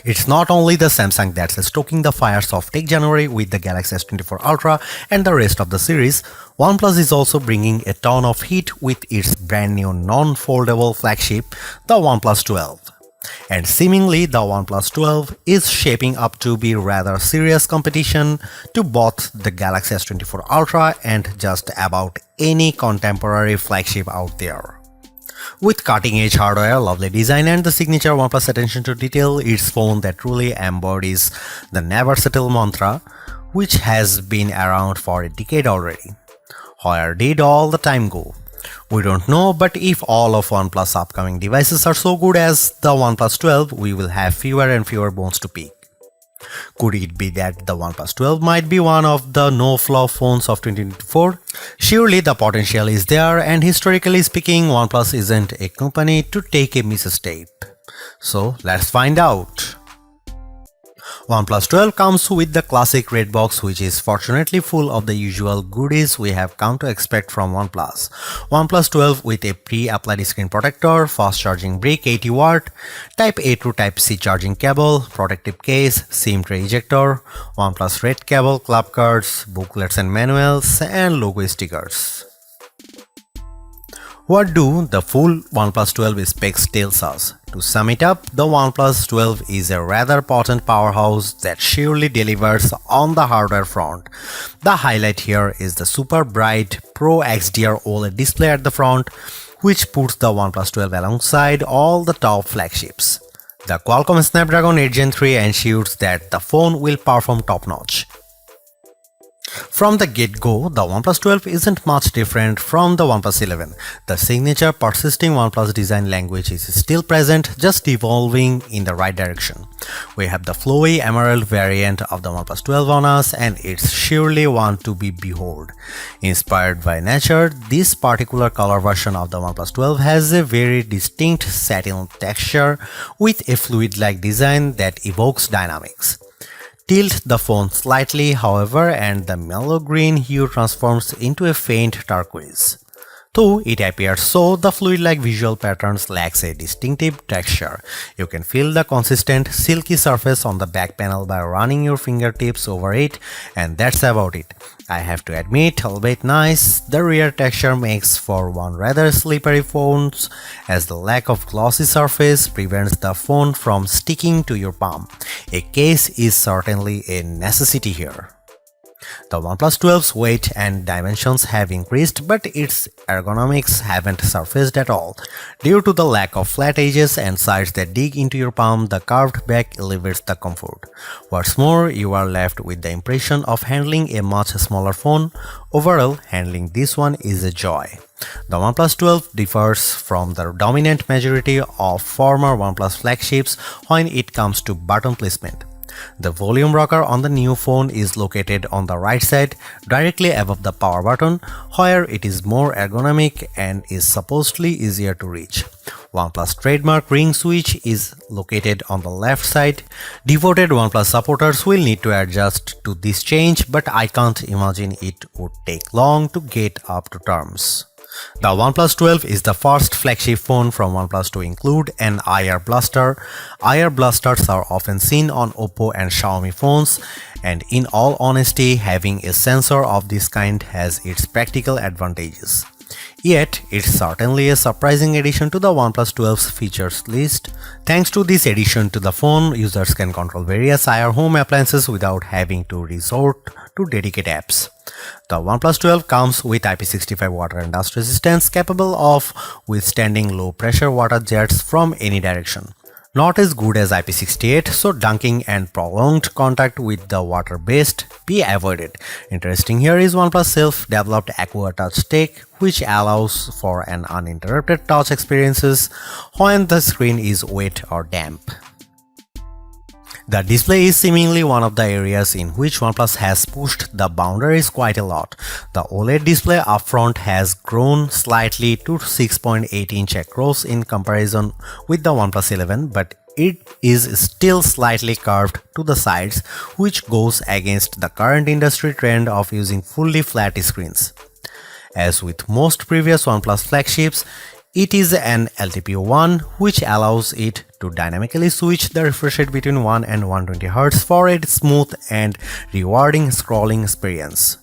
It's not only the Samsung that's stoking the fires of Tech January with the Galaxy S24 Ultra and the rest of the series. OnePlus is also bringing a ton of heat with its brand new non-foldable flagship, the OnePlus 12. And seemingly the OnePlus 12 is shaping up to be rather serious competition to both the Galaxy S24 Ultra and just about any contemporary flagship out there. With cutting-edge hardware, lovely design and the signature OnePlus attention to detail, it's phone that truly embodies the never settle mantra, which has been around for a decade already. Where did all the time go? We don't know, but if all of OnePlus upcoming devices are so good as the OnePlus 12, we will have fewer and fewer bones to pick. Could it be that the OnePlus 12 might be one of the no-flaw phones of 2024? Surely the potential is there, and historically speaking, OnePlus isn't a company to take a misstep. So let's find out. OnePlus 12 comes with the classic red box, which is fortunately full of the usual goodies we have come to expect from OnePlus. OnePlus 12 with a pre-applied screen protector, fast charging brick 80 watt, Type A to Type C charging cable, protective case, SIM tray ejector, OnePlus red cable, club cards, booklets and manuals, and logo stickers. What do the full OnePlus 12 specs tells us? To sum it up, the OnePlus 12 is a rather potent powerhouse that surely delivers on the hardware front. The highlight here is the super bright Pro XDR OLED display at the front, which puts the OnePlus 12 alongside all the top flagships. The Qualcomm Snapdragon 8 Gen 3 ensures that the phone will perform top-notch. From the get-go, the OnePlus 12 isn't much different from the OnePlus 11. The signature persisting OnePlus design language is still present, just evolving in the right direction. We have the flowy emerald variant of the OnePlus 12 on us, and it's surely one to be behold. Inspired by nature, this particular color version of the OnePlus 12 has a very distinct satin texture with a fluid-like design that evokes dynamics. Tilt the phone slightly, however, and the mellow green hue transforms into a faint turquoise. Though it appears so, the fluid-like visual patterns lacks a distinctive texture. You can feel the consistent, silky surface on the back panel by running your fingertips over it, and that's about it. I have to admit, albeit nice, the rear texture makes for one rather slippery phone, as the lack of glossy surface prevents the phone from sticking to your palm. A case is certainly a necessity here. The OnePlus 12's weight and dimensions have increased, but its ergonomics haven't surfaced at all. Due to the lack of flat edges and sides that dig into your palm, the curved back elevates the comfort. What's more, you are left with the impression of handling a much smaller phone. Overall, handling this one is a joy. The OnePlus 12 differs from the dominant majority of former OnePlus flagships when it comes to button placement. The volume rocker on the new phone is located on the right side, directly above the power button, where it is more ergonomic and is supposedly easier to reach. OnePlus trademark ring switch is located on the left side. Devoted OnePlus supporters will need to adjust to this change, but I can't imagine it would take long to get up to terms. The OnePlus 12 is the first flagship phone from OnePlus to include an IR blaster. IR blasters are often seen on Oppo and Xiaomi phones, and in all honesty, having a sensor of this kind has its practical advantages. Yet, it's certainly a surprising addition to the OnePlus 12's features list. Thanks to this addition to the phone, users can control various IR home appliances without having to resort to dedicated apps. The OnePlus 12 comes with IP65 water and dust resistance, capable of withstanding low pressure water jets from any direction. Not as good as IP68, so dunking and prolonged contact with the water best be avoided. Interesting here is OnePlus self-developed Aqua Touch tech, which allows for an uninterrupted touch experiences when the screen is wet or damp. The display is seemingly one of the areas in which OnePlus has pushed the boundaries quite a lot. The OLED display upfront has grown slightly to 6.8-inch across in comparison with the OnePlus 11, but it is still slightly curved to the sides, which goes against the current industry trend of using fully flat screens. As with most previous OnePlus flagships, it is an LTPO1, which allows it to dynamically switch the refresh rate between 1 and 120 Hz for a smooth and rewarding scrolling experience.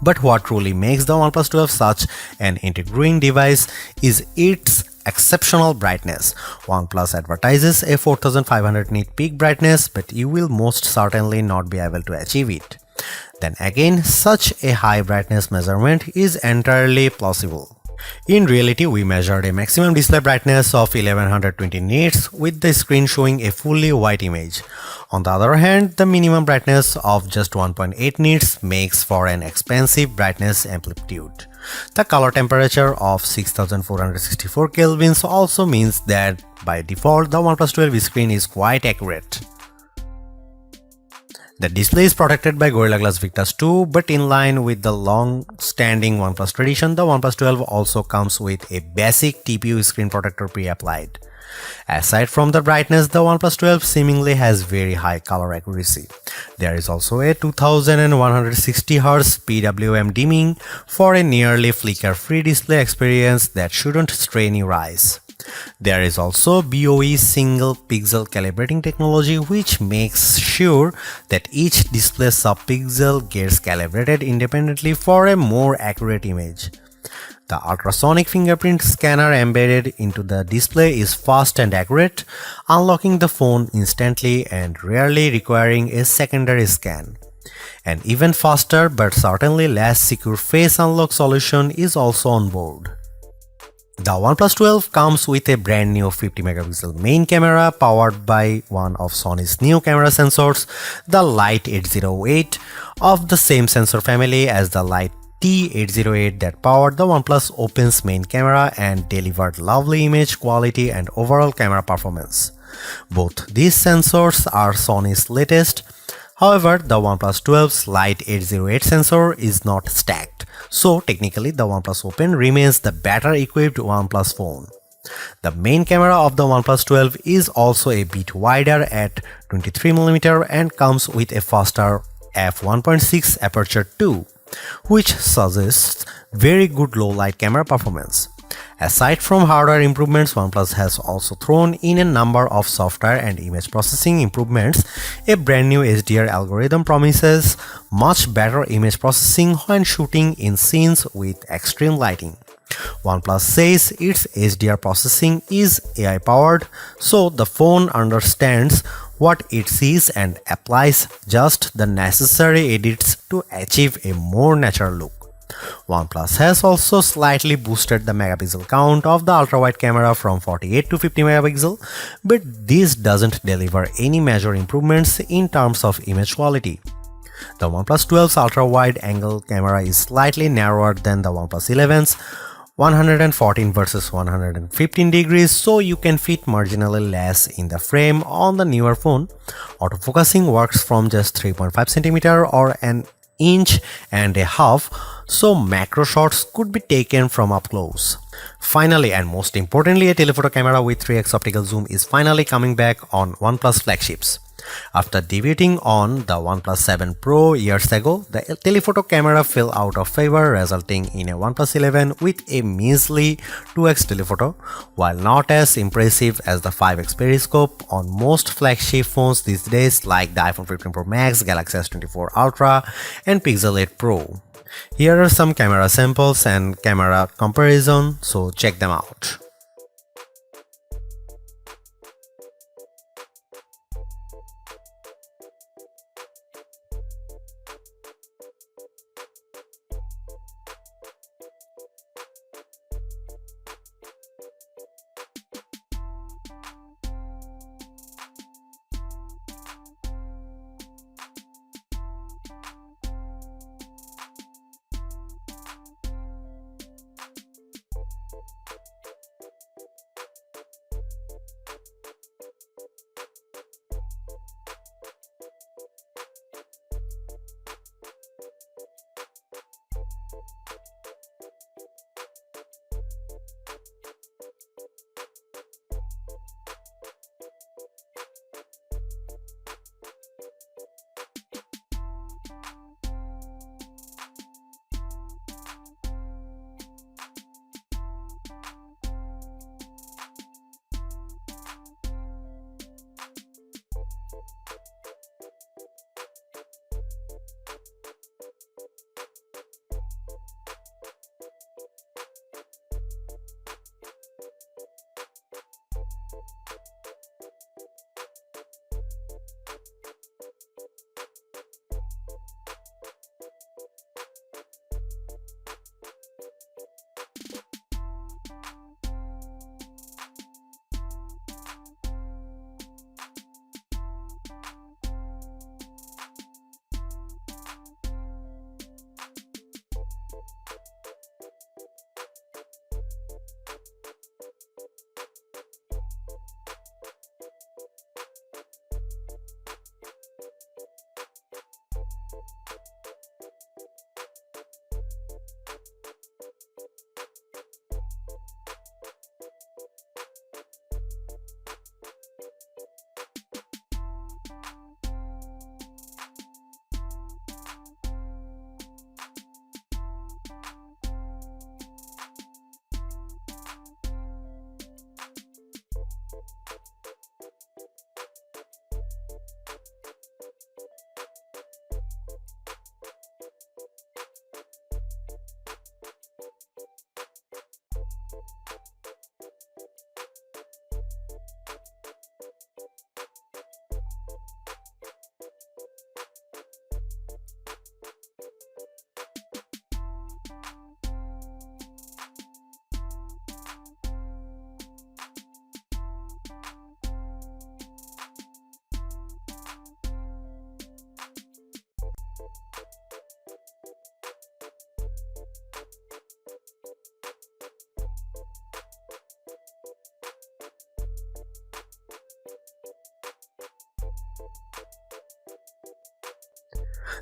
But what truly makes the OnePlus 12 such an intriguing device is its exceptional brightness. OnePlus advertises a 4500 nit peak brightness, but you will most certainly not be able to achieve it. Then again, such a high brightness measurement is entirely plausible. In reality, we measured a maximum display brightness of 1120 nits with the screen showing a fully white image. On the other hand, the minimum brightness of just 1.8 nits makes for an expensive brightness amplitude. The color temperature of 6464 kelvins also means that by default the OnePlus 12 screen is quite accurate. The display is protected by Gorilla Glass Victus 2, but in line with the long-standing OnePlus tradition, the OnePlus 12 also comes with a basic TPU screen protector pre-applied. Aside from the brightness, the OnePlus 12 seemingly has very high color accuracy. There is also a 2160 Hz PWM dimming for a nearly flicker-free display experience that shouldn't strain your eyes. There is also BOE single pixel calibrating technology, which makes sure that each display subpixel gets calibrated independently for a more accurate image. The ultrasonic fingerprint scanner embedded into the display is fast and accurate, unlocking the phone instantly and rarely requiring a secondary scan. An even faster but certainly less secure face unlock solution is also on board. The OnePlus 12 comes with a brand new 50 megapixel main camera powered by one of Sony's new camera sensors, the Light 808, of the same sensor family as the Light T808 that powered the OnePlus Open's main camera and delivered lovely image quality and overall camera performance. Both these sensors are Sony's latest. However, the OnePlus 12's Light 808 sensor is not stacked, so technically the OnePlus Open remains the better equipped OnePlus phone. The main camera of the OnePlus 12 is also a bit wider at 23mm and comes with a faster f1.6 aperture too, which suggests very good low light camera performance. Aside from hardware improvements, OnePlus has also thrown in a number of software and image processing improvements. A brand new HDR algorithm promises much better image processing when shooting in scenes with extreme lighting. OnePlus says its HDR processing is AI powered, so the phone understands what it sees and applies just the necessary edits to achieve a more natural look. OnePlus has also slightly boosted the megapixel count of the ultra-wide camera from 48 to 50 megapixel, but this doesn't deliver any major improvements in terms of image quality. The OnePlus 12's ultra-wide angle camera is slightly narrower than the OnePlus 11's 114 versus 115 degrees, so you can fit marginally less in the frame on the newer phone. Autofocusing works from just 3.5 cm or an inch and a half, so macro shots could be taken from up close. Finally, and most importantly, a telephoto camera with 3x optical zoom is finally coming back on OnePlus flagships. After debuting on the OnePlus 7 Pro years ago, the telephoto camera fell out of favor, resulting in a OnePlus 11 with a measly 2x telephoto. While not as impressive as the 5x periscope on most flagship phones these days like the iPhone 15 Pro Max, Galaxy S24 Ultra and Pixel 8 Pro. Here are some camera samples and camera comparison, so check them out.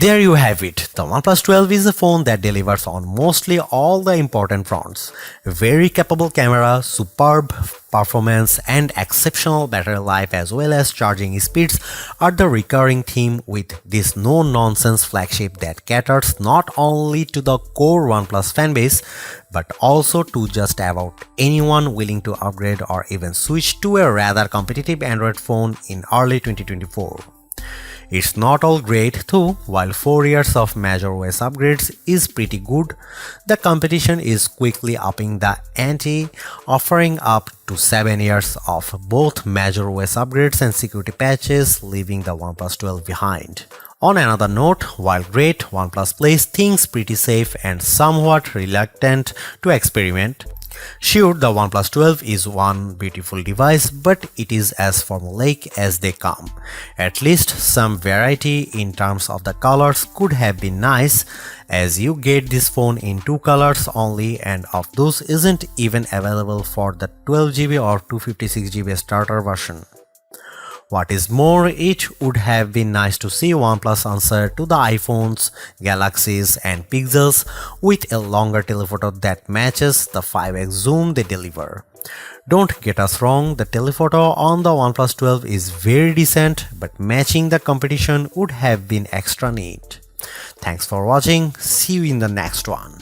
There you have it. The OnePlus 12 is a phone that delivers on mostly all the important fronts. Very capable camera, superb performance, and exceptional battery life as well as charging speeds are the recurring theme with this no-nonsense flagship that caters not only to the core OnePlus fanbase but also to just about anyone willing to upgrade or even switch to a rather competitive Android phone in early 2024. It's not all great though. While 4 years of major OS upgrades is pretty good, the competition is quickly upping the ante, offering up to 7 years of both major OS upgrades and security patches, leaving the OnePlus 12 behind. On another note, while great, OnePlus plays things pretty safe and somewhat reluctant to experiment. Sure, the OnePlus 12 is one beautiful device, but it is as formulaic as they come. At least some variety in terms of the colors could have been nice, as you get this phone in 2 colors only, and of those isn't even available for the 12GB or 256GB starter version. What is more, it would have been nice to see OnePlus answer to the iPhones, Galaxies and Pixels with a longer telephoto that matches the 5x zoom they deliver. Don't get us wrong, the telephoto on the OnePlus 12 is very decent, but matching the competition would have been extra neat. Thanks for watching, see you in the next one.